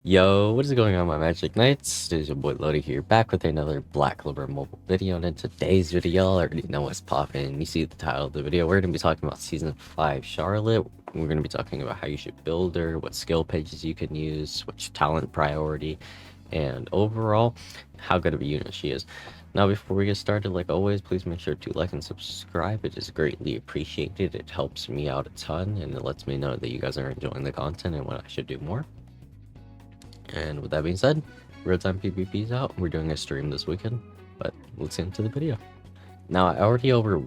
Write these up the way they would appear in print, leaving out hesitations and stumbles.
Yo, what is going on, my Magic Knights? It is your boy Lota here, back with another Black Clover mobile video. And in today's video, y'all already know what's popping. You see the title of the video. We're going to be talking about Season 5 Charlotte. We're going to be talking about how you should build her, what skill pages you can use, which talent priority, and overall, how good of a unit she is. Now, before we get started, like always, please make sure to like and subscribe. It is greatly appreciated. It helps me out a ton, and it lets me know that you guys are enjoying the content and what I should do more. And with that being said, real-time PvP's out. We're doing a stream this weekend, but let's get into the video. Now, I already went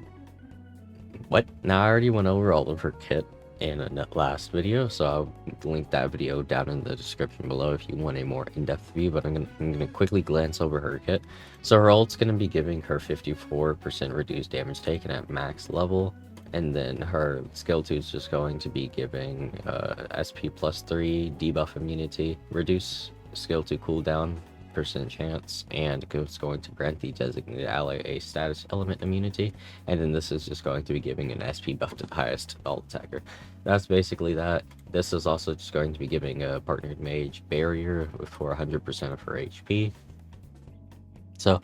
over all of her kit in a last video, so I'll link that video down in the description below if you want a more in-depth view, but I'm gonna quickly glance over her kit. So her ult's gonna be giving her 54% reduced damage taken at max level, and then her skill 2 is just going to be giving SP +3 debuff immunity, reduce skill 2 cooldown % chance, and it's going to grant the designated ally a status element immunity, and then this is just going to be giving an SP buff to the highest alt attacker. That's basically that. This is also just going to be giving a partnered mage barrier for 100% of her HP. So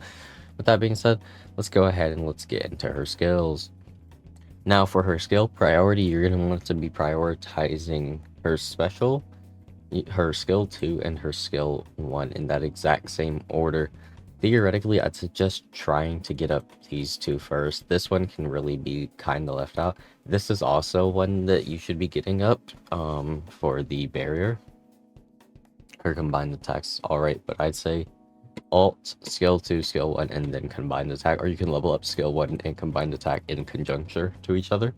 with that being said, let's go ahead and let's get into her skills. Now for her skill priority, you're going to want to be prioritizing her special, her skill 2, and her skill 1 in that exact same order. Theoretically, I'd suggest trying to get up these two first. This one can really be kind of left out. This is also one that you should be getting up for the barrier. Her combined attack's alright, but I'd say alt, skill 2, skill 1, and then combined attack, or you can level up skill 1 and combined attack in conjunction to each other.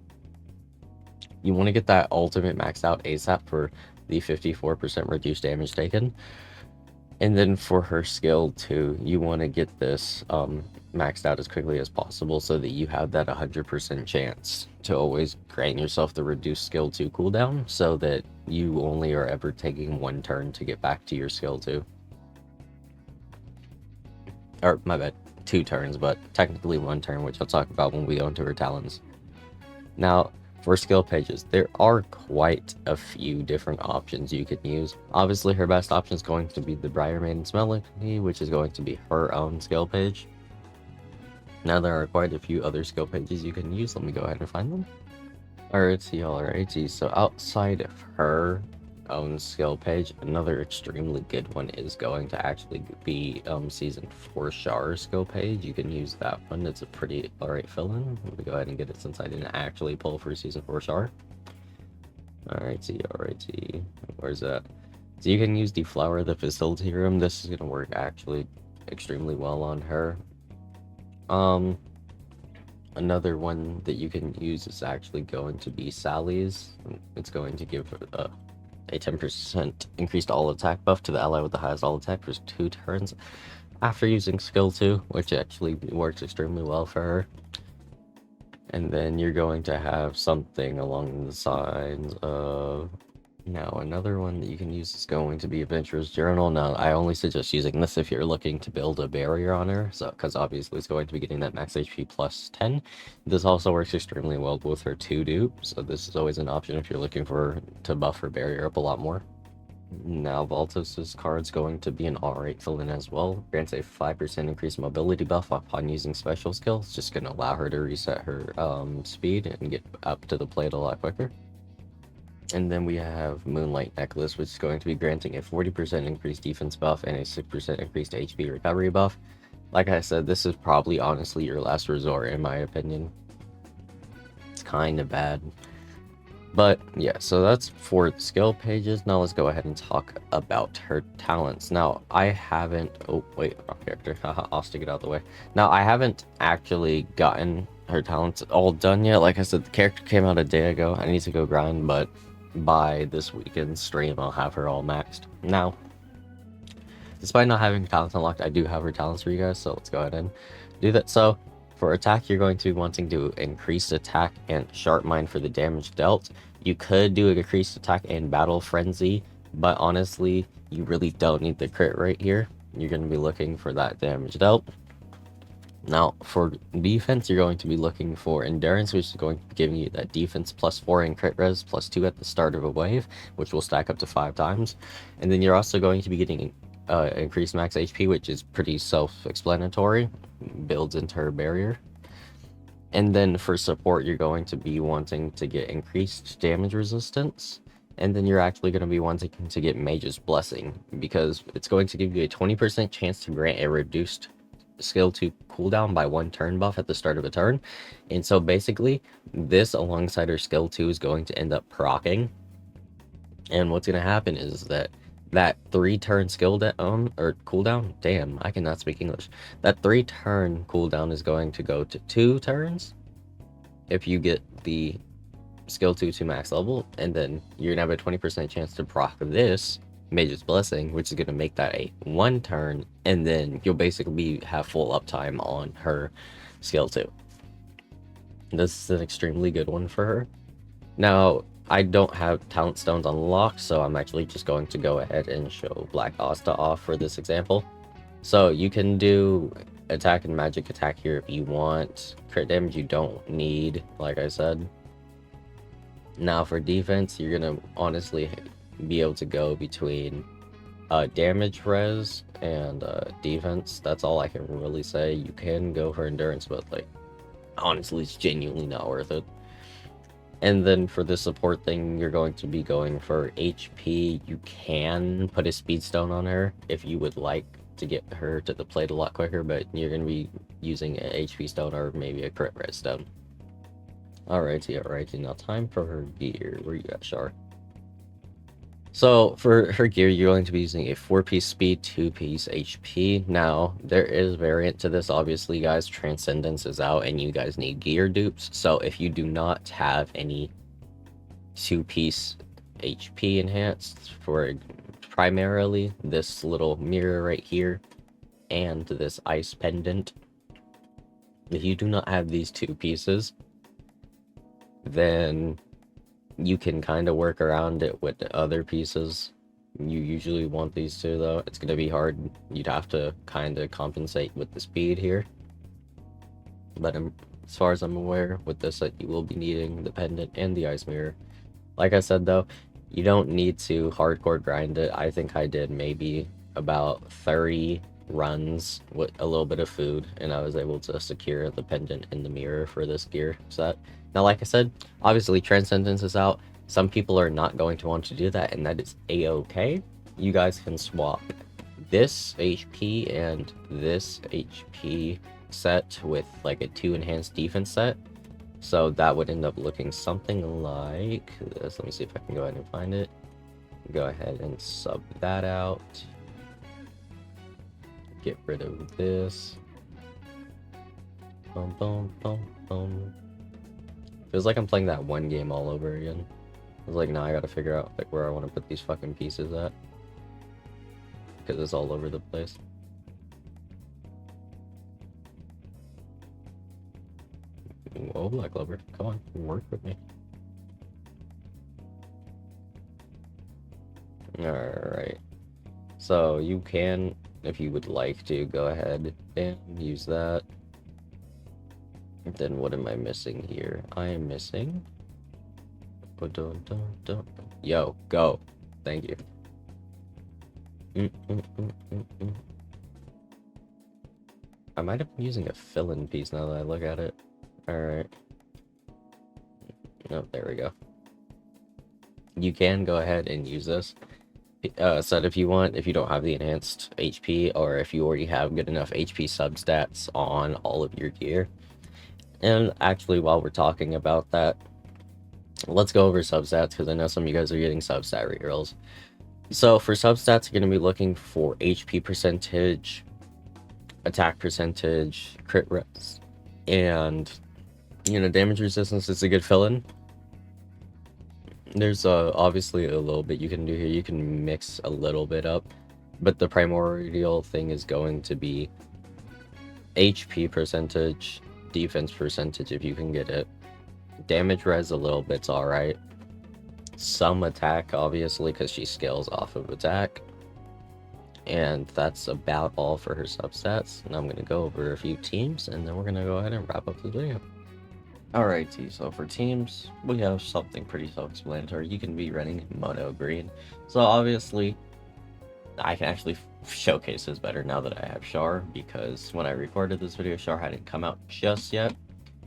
You want to get that ultimate maxed out ASAP for the 54% reduced damage taken. And then for her skill 2, you want to get this maxed out as quickly as possible so that you have that 100% chance to always grant yourself the reduced skill 2 cooldown, so that you only are ever taking one turn to get back to your skill 2. Or, my bad, 2 turns, but technically 1 turn, which I'll talk about when we go into her talents. Now, for skill pages, there are quite a few different options you can use. Obviously, her best option is going to be the Briar Maiden's Melody, which is going to be her own skill page. Now, there are quite a few other skill pages you can use. Let me go ahead and find them. Alrighty, so outside of her own skill page, another extremely good one is going to actually be Season 4 Char skill page. You can use that one. It's a pretty alright fill-in. Let me go ahead and get it since I didn't actually pull for Season 4 Char. Alrighty. Where's that? So you can use the Flower of the Facility Room. This is going to work actually extremely well on her. Another one that you can use is actually going to be Sally's. It's going to give a 10% increased all attack buff to the ally with the highest all attack for 2 turns after using skill 2, which actually works extremely well for her. And then you're going to have something along the sides of... Now, another one that you can use is going to be Adventurer's Journal. Now, I only suggest using this if you're looking to build a barrier on her, so because obviously it's going to be getting that max HP +10. This also works extremely well with her 2 dupe, so this is always an option if you're looking to buff her barrier up a lot more. Now, Valtos' card's going to be an alright fill-in as well. Grants a 5% increased mobility buff upon using special skills, just going to allow her to reset her speed and get up to the plate a lot quicker. And then we have Moonlight Necklace, which is going to be granting a 40% increased defense buff and a 6% increased HP recovery buff. Like I said, this is probably honestly your last resort in my opinion. It's kind of bad. But yeah, so that's for the skill pages. Now let's go ahead and talk about her talents. Now, I haven't... Oh, wait, wrong character. I'll stick it out of the way. Now, I haven't actually gotten her talents all done yet. Like I said, the character came out a day ago. I need to go grind, but by this weekend's stream, I'll have her all maxed. Now, despite not having talents unlocked, I do have her talents for you guys, so let's go ahead and do that. So, for attack, you're going to be wanting to increase attack and sharp mind for the damage dealt. You could do an increased attack and battle frenzy, but honestly, you really don't need the crit right here. You're going to be looking for that damage dealt. Now, for defense, you're going to be looking for endurance, which is going to be giving you that defense +4 and crit res +2 at the start of a wave, which will stack up to 5 times. And then you're also going to be getting increased max HP, which is pretty self-explanatory, builds into her barrier. And then for support, you're going to be wanting to get increased damage resistance. And then you're actually going to be wanting to get Mage's Blessing, because it's going to give you a 20% chance to grant a reduced skill 2 cooldown by 1 turn buff at the start of a turn. And so basically, this alongside her skill 2 is going to end up proccing. And what's going to happen is that 3-turn skill down, or cooldown, damn, I cannot speak English. That 3-turn cooldown is going to go to 2 turns if you get the skill 2 to max level, and then you're gonna have a 20% chance to proc this Mage's Blessing, which is gonna make that a 1 turn, and then you'll basically have full uptime on her skill 2. This is an extremely good one for her. Now, I don't have talent stones unlocked, so I'm actually just going to go ahead and show Black Asta off for this example. So you can do attack and magic attack here if you want. Crit damage you don't need, like I said. Now for defense, you're gonna honestly be able to go between damage res and defense. That's all I can really say. You can go for endurance, but like honestly, it's genuinely not worth it. And then for the support thing, you're going to be going for HP. You can put a speed stone on her if you would like to get her to the plate a lot quicker, but you're going to be using an HP stone or maybe a crit res stone. Alrighty, now time for her gear. Where you at, Char? So for her gear, you're going to be using a 4-piece speed, 2-piece HP. Now, there is variant to this, obviously, guys. Transcendence is out, and you guys need gear dupes. So if you do not have any 2-piece HP enhanced for primarily this little mirror right here and this ice pendant, if you do not have these 2 pieces, then you can kind of work around it with the other pieces. You usually want these 2 though. It's gonna be hard. You'd have to kind of compensate with the speed here. But as far as I'm aware, with this set, you will be needing the pendant and the ice mirror. Like I said though, you don't need to hardcore grind it. I think I did maybe about 30 runs with a little bit of food, and I was able to secure the pendant and the mirror for this gear set. Now, like I said, obviously Transcendence is out. Some people are not going to want to do that, and that is a-okay. You guys can swap this HP and this HP set with like a 2 enhanced defense set. So that would end up looking something like this. Let me see if I can go ahead and find it. Go ahead and sub that out. Get rid of this. Boom, boom, boom, boom. Feels like I'm playing that one game all over again. I was like, now I gotta figure out like where I want to put these fucking pieces at, because it's all over the place. Whoa, Black Clover, come on, work with me. Alright. So you can, if you would like to, go ahead and use that. Then what am I missing here? I am missing... Yo, go. Thank you. I might have been using a fill-in piece now that I look at it. Alright. Oh, there we go. You can go ahead and use this set if you want, if you don't have the enhanced HP, or if you already have good enough HP substats on all of your gear. And actually, while we're talking about that, let's go over substats, because I know some of you guys are getting substat rerolls. So for substats, you're going to be looking for HP percentage, attack percentage, crit res, and damage resistance is a good fill-in. There's obviously a little bit you can do here. You can mix a little bit up, but the primordial thing is going to be HP percentage, defense percentage if you can get it. Damage res a little bit's alright. Some attack, obviously, because she scales off of attack. And that's about all for her substats. And I'm going to go over a few teams, and then we're going to go ahead and wrap up the video. Alrighty, so for teams, we have something pretty self-explanatory. You can be running mono green. So obviously, I can actually showcase this better now that I have Char, because when I recorded this video, Char hadn't come out just yet.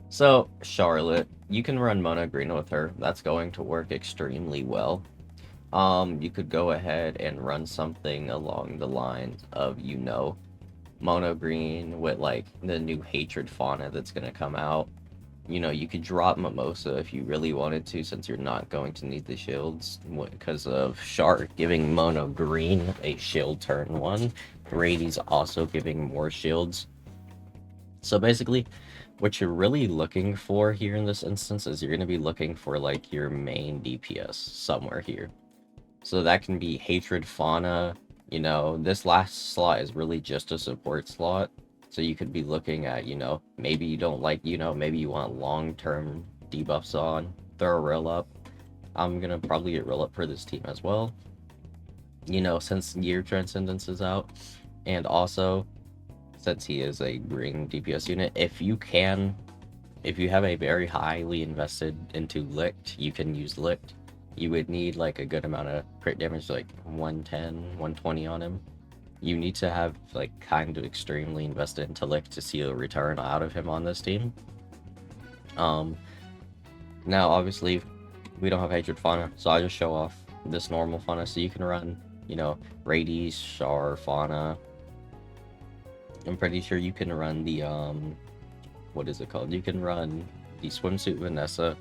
So, Charlotte, you can run mono green with her. That's going to work extremely well. You could go ahead and run something along the lines of, mono green with like the new hatred fauna that's going to come out. You could drop Mimosa if you really wanted to, since you're not going to need the shields because of Char giving mono green a shield turn 1. Rady's also giving more shields. So basically, what you're really looking for here in this instance is you're going to be looking for like your main DPS somewhere here. So that can be hatred fauna. This last slot is really just a support slot. So you could be looking at, maybe you don't like, maybe you want long-term debuffs on, throw a Rill up. I'm going to probably get Rill up for this team as well. Since Year Transcendence is out, and also since he is a green DPS unit, if you have a very highly invested into Licked, you can use Licked. You would need like a good amount of crit damage, like 110, 120 on him. You need to have like kind of extremely invested into Lick to see a return out of him on this team. Now obviously we don't have hatred fauna, so I just show off this normal fauna. So you can run, Radies, Char, fauna. I'm pretty sure you can run the what is it called? You can run the swimsuit Vanessa.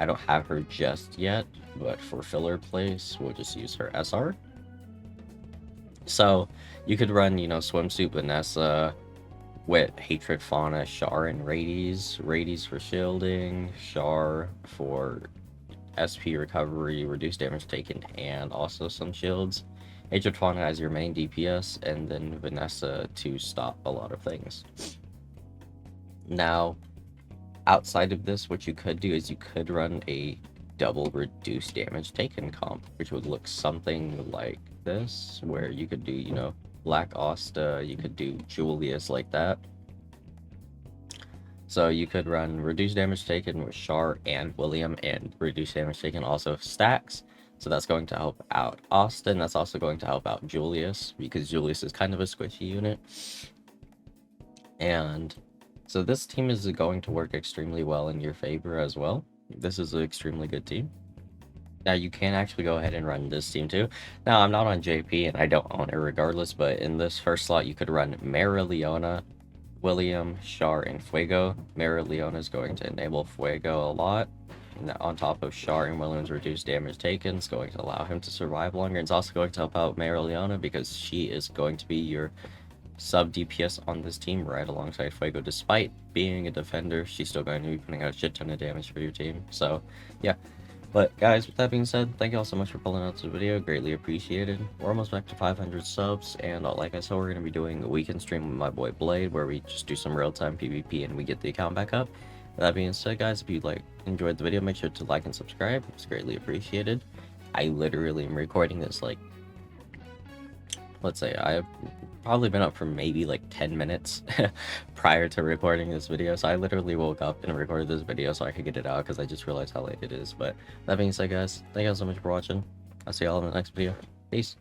I don't have her just yet, but for filler place, we'll just use her SR. So you could run, swimsuit Vanessa with hatred fauna, Char, and Radies. Radies for shielding, Char for SP recovery, reduced damage taken, and also some shields. Hatred fauna as your main DPS, and then Vanessa to stop a lot of things. Now, outside of this, what you could do is you could run a double reduced damage taken comp, which would look something like this, where you could do, Black Asta, you could do Julius like that. So you could run reduced damage taken with Char and William, and reduced damage taken also stacks. So that's going to help out Austin. That's also going to help out Julius, because Julius is kind of a squishy unit. And so this team is going to work extremely well in your favor as well. This is an extremely good team. Now you can actually go ahead and run this team too. Now I'm not on JP and I don't own it regardless, but in this first slot you could run Mara Leona, William, Char, and Fuego. Mara Leona is going to enable Fuego a lot. And on top of Char and William's reduced damage taken, it's going to allow him to survive longer. It's also going to help out Mara Leona because she is going to be your sub DPS on this team right alongside Fuego. Despite being a defender, she's still going to be putting out a shit ton of damage for your team. So yeah. But guys, with that being said, thank you all so much for pulling out this video. Greatly appreciated. We're almost back to 500 subs, and like I said, we're going to be doing a weekend stream with my boy Blade, where we just do some real-time PvP and we get the account back up. With that being said, guys, if you enjoyed the video, make sure to like and subscribe. It's greatly appreciated. I literally am recording this let's say I've probably been up for maybe like 10 minutes prior to recording this video, so I literally woke up and recorded this video so I could get it out because I just realized how late it is. But that being said, guys, thank you all so much for watching. I'll see y'all in the next video. Peace.